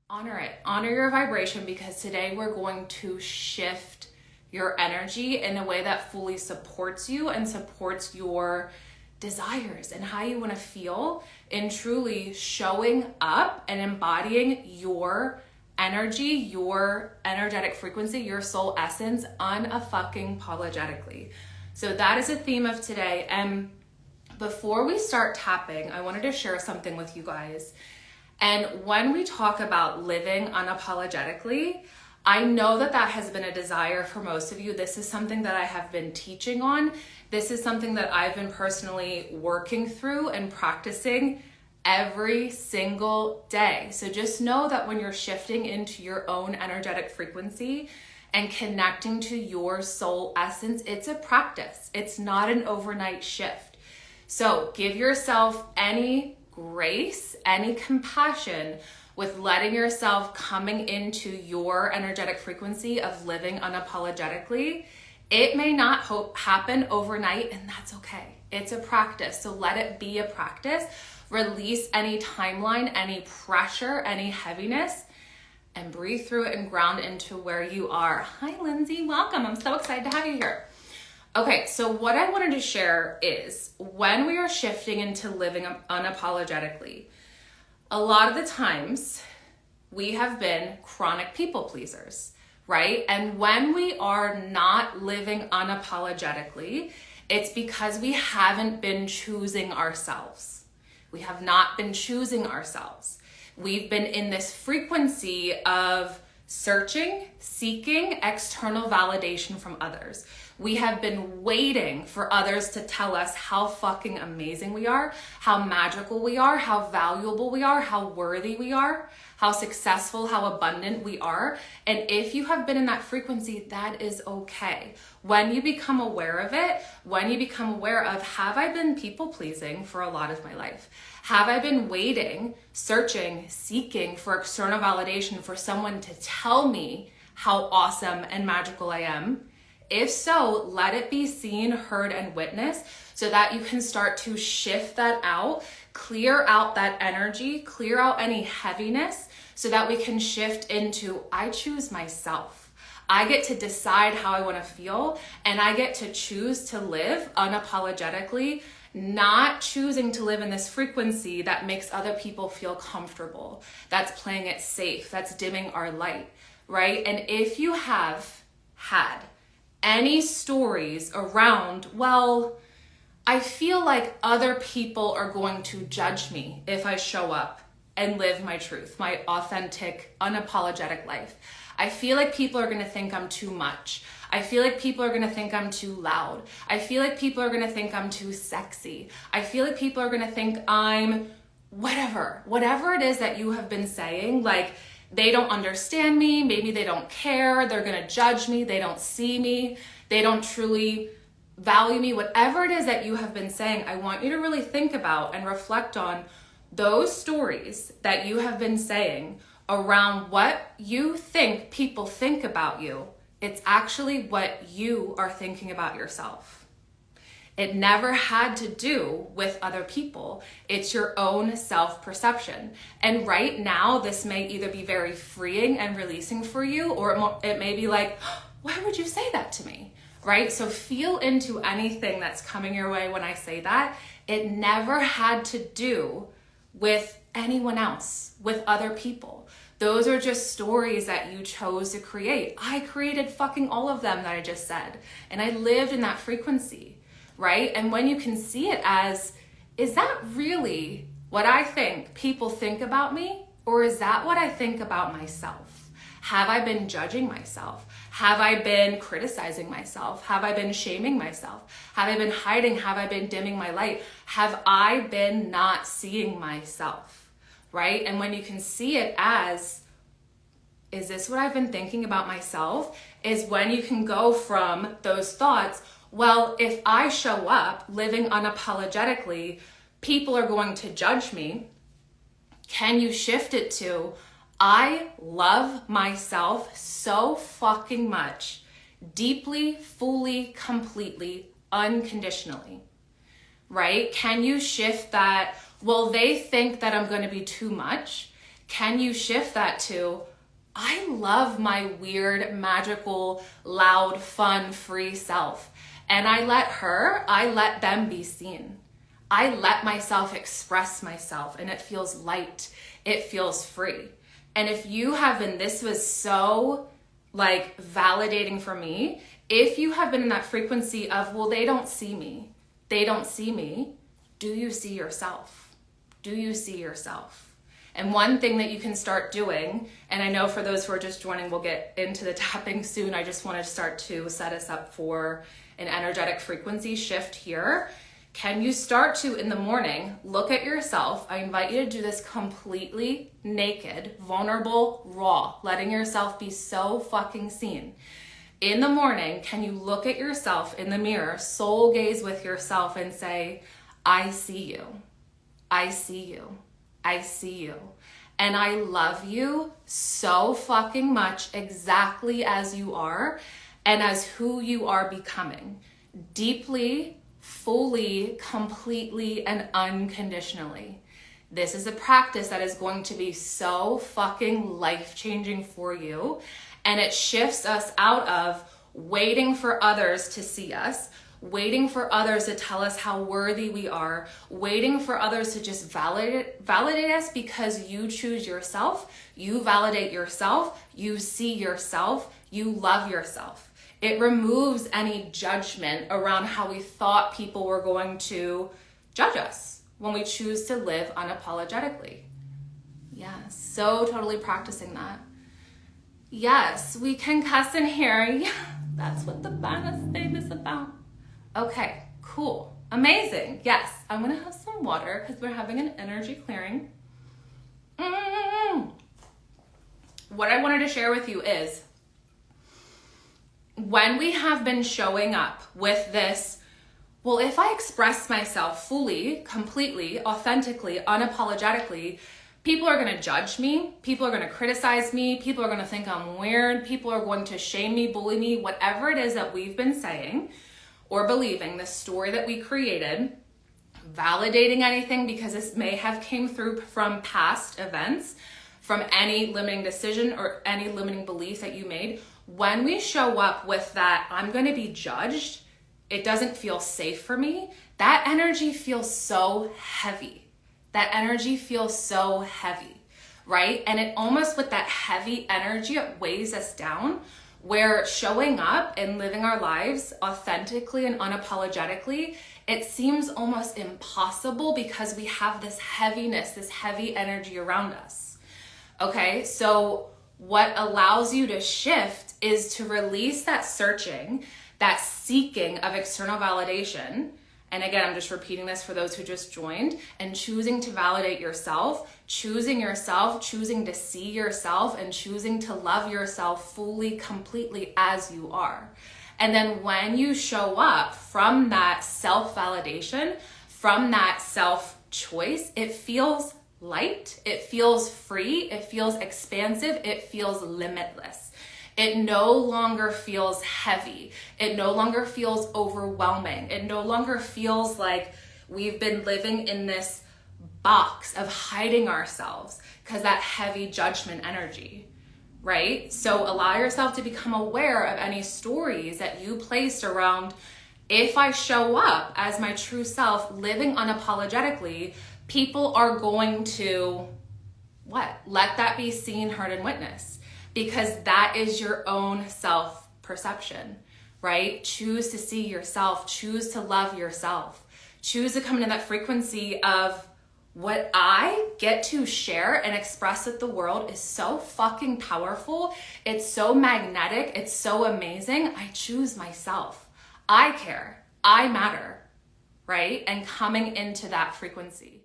Honor it. Honor your vibration, because today we're going to shift your energy in a way that fully supports you and supports your desires and how you want to feel in truly showing up and embodying your energy, your energetic frequency, your soul essence unapologetically. So that is the theme of today. And before we start tapping, I wanted to share something with you guys. And when we talk about living unapologetically, I know that that has been a desire for most of you. This is something that I have been teaching on. This is something that I've been personally working through and practicing every single day. So just know that when you're shifting into your own energetic frequency and connecting to your soul essence, it's a practice. It's not an overnight shift. So give yourself any grace, any compassion with letting yourself coming into your energetic frequency of living unapologetically. It may not happen overnight, and that's okay. It's a practice. So let it be a practice. Release any timeline, any pressure, any heaviness, and breathe through it and ground into where you are. Hi, Lindsay. Welcome. I'm so excited to have you here. Okay, so what I wanted to share is when we are shifting into living unapologetically, a lot of the times we have been chronic people pleasers, right? And when we are not living unapologetically, it's because we haven't been choosing ourselves. We have not been choosing ourselves. We've been in this frequency of searching, seeking external validation from others. We have been waiting for others to tell us how fucking amazing we are, how magical we are, how valuable we are, how worthy we are, how successful, how abundant we are. And if you have been in that frequency, that is okay. When you become aware of it, when you become aware of, have I been people pleasing for a lot of my life? Have I been waiting, searching, seeking for external validation for someone to tell me how awesome and magical I am? If so, let it be seen, heard, and witnessed so that you can start to shift that out, clear out that energy, clear out any heaviness so that we can shift into, I choose myself. I get to decide how I want to feel, and I get to choose to live unapologetically, not choosing to live in this frequency that makes other people feel comfortable, that's playing it safe, that's dimming our light, right? And if you have had any stories around, well, I feel like other people are going to judge me if I show up and live my truth, my authentic, unapologetic life. I feel like people are going to think I'm too much. I feel like people are going to think I'm too loud. I feel like people are going to think I'm too sexy. I feel like people are going to think I'm whatever it is that you have been saying, like, they don't understand me, maybe they don't care, they're gonna judge me, they don't see me, they don't truly value me, whatever it is that you have been saying, I want you to really think about and reflect on those stories that you have been saying around what you think people think about you. It's actually what you are thinking about yourself. It never had to do with other people. It's your own self-perception. And right now, this may either be very freeing and releasing for you, or it may be like, why would you say that to me? Right? So feel into anything that's coming your way when I say that. It never had to do with anyone else, with other people. Those are just stories that you chose to create. I created fucking all of them that I just said. And I lived in that frequency. Right? And when you can see it as, is that really what I think people think about me? Or is that what I think about myself? Have I been judging myself? Have I been criticizing myself? Have I been shaming myself? Have I been hiding? Have I been dimming my light? Have I been not seeing myself? Right? And when you can see it as, is this what I've been thinking about myself? Is when you can go from those thoughts, well, if I show up living unapologetically, people are going to judge me. Can you shift it to, I love myself so fucking much, deeply, fully, completely, unconditionally, right? Can you shift that, well, they think that I'm going to be too much. can you shift that to, I love my weird, magical, loud, fun, free self. And I let them be seen. I let myself express myself, and it feels light. It feels free. And if you have been, this was so like validating for me. If you have been in that frequency of, well, they don't see me. They don't see me. Do you see yourself? Do you see yourself? And one thing that you can start doing, and I know for those who are just joining, we'll get into the tapping soon. I just want to start to set us up for an energetic frequency shift here. Can you start to, in the morning, look at yourself? I invite you to do this completely naked, vulnerable, raw, letting yourself be so fucking seen. In the morning, can you look at yourself in the mirror, soul gaze with yourself and say, I see you. I see you. I see you. And I love you so fucking much exactly as you are and as who you are becoming. Deeply, fully, completely, and unconditionally. This is a practice that is going to be so fucking life-changing for you. And it shifts us out of waiting for others to see us, waiting for others to tell us how worthy we are, waiting for others to just validate us because you choose yourself, you validate yourself, you see yourself, you love yourself. It removes any judgment around how we thought people were going to judge us when we choose to live unapologetically. Yes, so totally practicing that. Yes, we can cuss in here. Yeah, that's what the bonus thing is about. Okay, cool. Amazing. Yes, I'm going to have some water because we're having an energy clearing. What I wanted to share with you is when we have been showing up with this, well, if I express myself fully, completely, authentically, unapologetically, people are going to judge me. People are going to criticize me. People are going to think I'm weird. People are going to shame me, bully me, whatever it is that we've been saying or believing, the story that we created, validating anything because this may have came through from past events, from any limiting decision or any limiting belief that you made. When we show up with that, I'm going to be judged, it doesn't feel safe for me, that energy feels so heavy. That energy feels so heavy, right? And it almost with that heavy energy, it weighs us down, where showing up and living our lives authentically and unapologetically, it seems almost impossible because we have this heaviness, this heavy energy around us. Okay, so what allows you to shift is to release that searching, that seeking of external validation. And again, I'm just repeating this for those who just joined, and choosing to validate yourself, choosing to see yourself, and choosing to love yourself fully, completely as you are. And then when you show up from that self-validation, from that self-choice, it feels light, it feels free, it feels expansive, it feels limitless. It no longer feels heavy. It no longer feels overwhelming. It no longer feels like we've been living in this box of hiding ourselves because that heavy judgment energy, right? So allow yourself to become aware of any stories that you placed around, if I show up as my true self, living unapologetically, people are going to, what? Let that be seen, heard, and witnessed. Because that is your own self-perception, right? Choose to see yourself, choose to love yourself, choose to come into that frequency of what I get to share and express with the world is so fucking powerful. It's so magnetic. It's so amazing. I choose myself. I care. I matter, right? And coming into that frequency.